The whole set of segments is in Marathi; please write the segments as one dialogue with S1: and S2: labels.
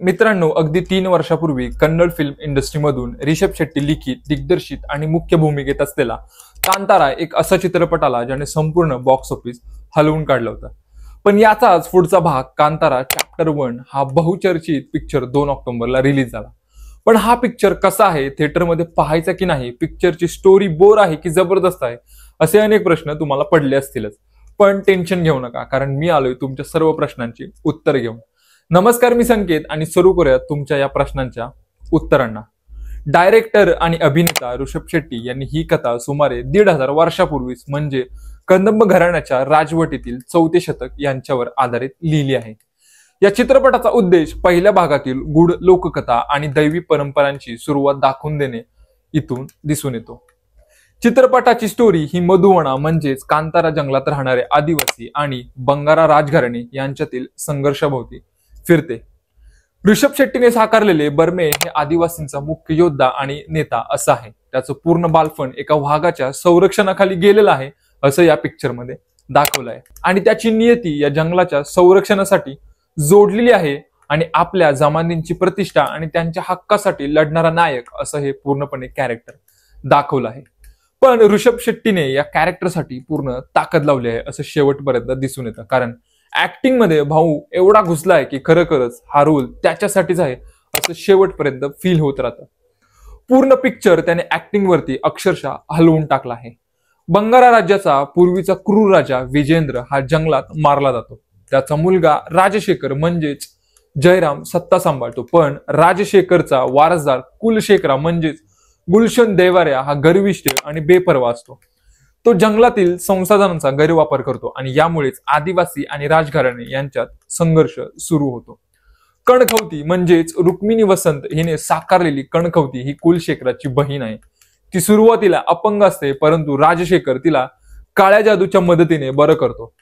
S1: मित्रांनो, अगदी 3 वर्षापूर्वी कन्नड फिल्म इंडस्ट्रीमधून ऋषभ शेट्टी लिखित, दिग्दर्शित आणि मुख्य भूमिकेत असलेला कांतारा एक असा चित्रपट आला ज्याने संपूर्ण बॉक्स ऑफिस हलवून काढलं होतं. पण याचाच पुढचा भाग कांतारा चॅप्टर 1 हा बहुचर्चित पिक्चर 2 ऑक्टोबरला रिलीज झाला. पण हा पिक्चर कसा आहे, थिएटरमध्ये पाहायचा की नाही, पिक्चरची स्टोरी बोर आहे की जबरदस्त आहे, असे अनेक प्रश्न तुम्हाला पडले असतीलच. पण टेन्शन घेऊ नका, कारण मी आलोय तुमच्या सर्व प्रश्नांची उत्तर घेऊन. नमस्कार, मी संकेत आणि सुरू करूयात तुमच्या या प्रश्नांच्या उत्तरांना. डायरेक्टर आणि अभिनेता ऋषभ शेट्टी यांनी ही कथा सुमारे 1500 वर्षापूर्वीच म्हणजे कदंब घराण्याच्या राजवटीतील 4थे शतक यांच्यावर आधारित लिहिली आहे. या चित्रपटाचा उद्देश पहिल्या भागातील गूढ लोककथा आणि दैवी परंपरांची सुरुवात दाखवून देणे इथून दिसून येतो. चित्रपटाची स्टोरी ही मधुवना म्हणजेच कांतारा जंगलात राहणारे आदिवासी आणि बंगारा राजघराणे यांच्यातील संघर्षाभोवती फिरते. ऋषभ शेट्टीने साकारलेले बर्मे हे आदिवासींचा मुख्य योद्धा आणि नेता असं आहे. त्याचं पूर्ण बालपण एका वाघाच्या संरक्षणाखाली गेलेलं आहे असं या पिक्चर मध्ये दाखवलं आहे आणि त्याची नियती या जंगलाच्या संरक्षणासाठी जोडलेली आहे आणि आपल्या जमानींची प्रतिष्ठा आणि त्यांच्या हक्कासाठी लढणारा नायक असं हे पूर्णपणे कॅरेक्टर दाखवलं आहे. पण ऋषभ शेट्टीने या कॅरेक्टरसाठी पूर्ण ताकद लावली आहे असं शेवटपर्यंत दिसून येतं, कारण ऍक्टिंग मध्ये भाऊ एवढा घुसलाय की खरोखरच हा रोल त्याच्यासाठीच आहे असं शेवटपर्यंत फील होत राहतं. पूर्ण पिक्चर त्याने ऍक्टिंग वरती अक्षरशः हलवून टाकला आहे. बंगारा राज्याचा पूर्वीचा क्रूर राजा विजेंद्र हा जंगलात मारला जातो. त्याचा मुलगा राजशेखर म्हणजेच जयराम सत्ता सांभाळतो, पण राजशेखरचा वारसदार कुलशेखरा म्हणजेच गुलशन देवाऱ्या हा गर्विष्ठ आणि बेपर्वा असतो. तो जंगलातील संसाधनांचा गैरवापर करतो आणि यामुळेच आदिवासी आणि राजघराणे यांच्यात संघर्ष सुरू होतो. कणखवती म्हणजेच रुक्मिणी वसंत हिने साकारलेली कणखवती ही कुलशेखराची बहीण आहे. ती सुरुवातीला अपंग असते, परंतु राजशेखर तिला काळ्या जादूच्या मदतीने बरं करतो.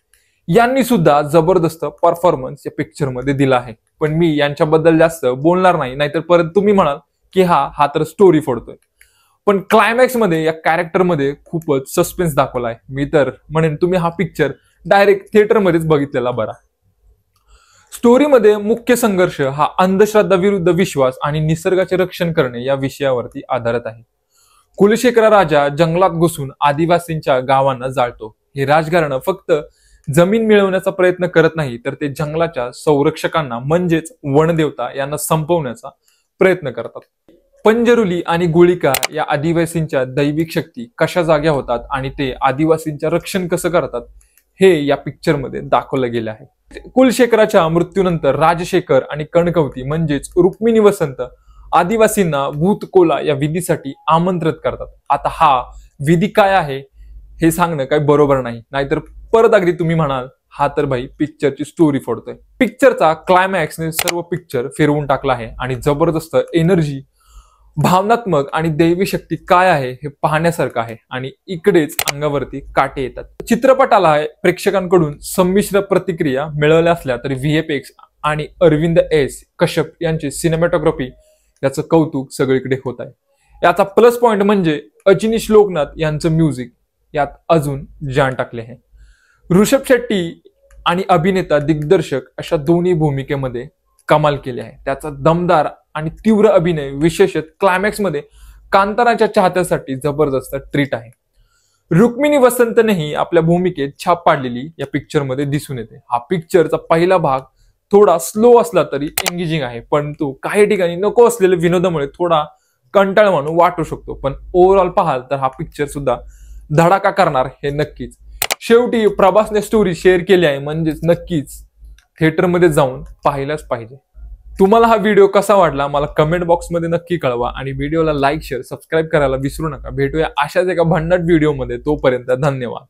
S1: यांनी सुद्धा जबरदस्त परफॉर्मन्स या पिक्चर मध्ये दिला आहे. पण मी यांच्याबद्दल जास्त बोलणार नाही, नाहीतर परत तुम्ही म्हणाल की हा तर स्टोरी फोडतोय. पण क्लायमॅक्स मध्ये या कॅरेक्टर मध्ये खूपच सस्पेन्स दाखवलाय. मी तर म्हणेन तुम्ही हा पिक्चर डायरेक्ट थिएटर मध्येच बघितलेला बरा. स्टोरीमध्ये मुख्य संघर्ष हा अंधश्रद्धा विरुद्ध विश्वास आणि निसर्गाचे रक्षण करणे या विषयावरती आधारित आहे. कुलशेखरा राजा जंगलात घुसून आदिवासींच्या गावांना जाळतो. हे राजघराणं फक्त जमीन मिळवण्याचा प्रयत्न करत नाही, तर ते जंगलाच्या संरक्षकांना म्हणजेच वनदेवता यांना संपवण्याचा प्रयत्न करतात. पंजरुली आणि गुळिका या आदिवासींच्या दैविक शक्ती कशा जाग्या होतात आणि ते आदिवासींच्या रक्षण कसं करतात हे या पिक्चर मध्ये दाखवलं गेलं आहे. कुलशेखराच्या मृत्यूनंतर राजशेखर आणि कणकवती म्हणजेच रुक्मिणी वसंत आदिवासींना भूतकोला या विधीसाठी आमंत्रित करतात. आता हा विधी काय आहे हे सांगणं काही बरोबर नाही, नाहीतर परत अगदी तुम्ही म्हणाल हा तर भाई पिक्चरची स्टोरी फोडतोय. पिक्चरचा क्लायमॅक्सने सर्व पिक्चर फिरवून टाकला आहे आणि जबरदस्त एनर्जी, भावनात्मक आणि दैवी शक्ती काय आहे हे पाहण्यासारखं आहे आणि इकडेच अंगावरती काटे येतात. चित्रपटाला प्रेक्षकांकडून संमिश्र प्रतिक्रिया मिळाल्या असल्या तरी VFX आणि अरविंद एस कश्यप यांची सिनेमॅटोग्राफी याचं कौतुक सगळीकडे होत आहे. याचा प्लस पॉइंट म्हणजे अजिनीश लोकनाथ यांचं म्युझिक यात अजून जान टाकले आहे. ऋषभ शेट्टी आणि अभिनेता दिग्दर्शक अशा दोन्ही भूमिकेमध्ये कमाल केले आहे. त्याचा दमदार आणि तीव्र अभिनय विशेषतः क्लायमॅक्स मध्ये कांताराच्या चाहत्यासाठी जबरदस्त ट्रीट आहे. रुक्मिणी वसंतनेही आपल्या भूमिकेत छाप पाडलेली या पिक्चर मध्ये दिसून येते. हा पिक्चरचा पहिला भाग थोडा स्लो असला तरी एंगेजिंग आहे, परंतु काही ठिकाणी नको असलेल्या विनोदामुळे थोडा कंटाळवाणू वाटू शकतो. पण ओव्हरऑल पाहाल तर हा पिक्चर सुद्धा धडाका करणार हे नक्कीच. शेवटी प्रभासने स्टोरी शेअर केली आहे, म्हणजेच नक्कीच थिएटरमध्ये जाऊन पाहिलाच पाहिजे. तुम्हाला हा व्हिडिओ कसा वाटला मला कमेंट बॉक्समध्ये नक्की कळवा आणि व्हिडिओला लाईक, शेअर, सबस्क्राईब करायला विसरू नका. भेटूया अशाच एका भन्नाट व्हिडिओमध्ये. तोपर्यंत धन्यवाद.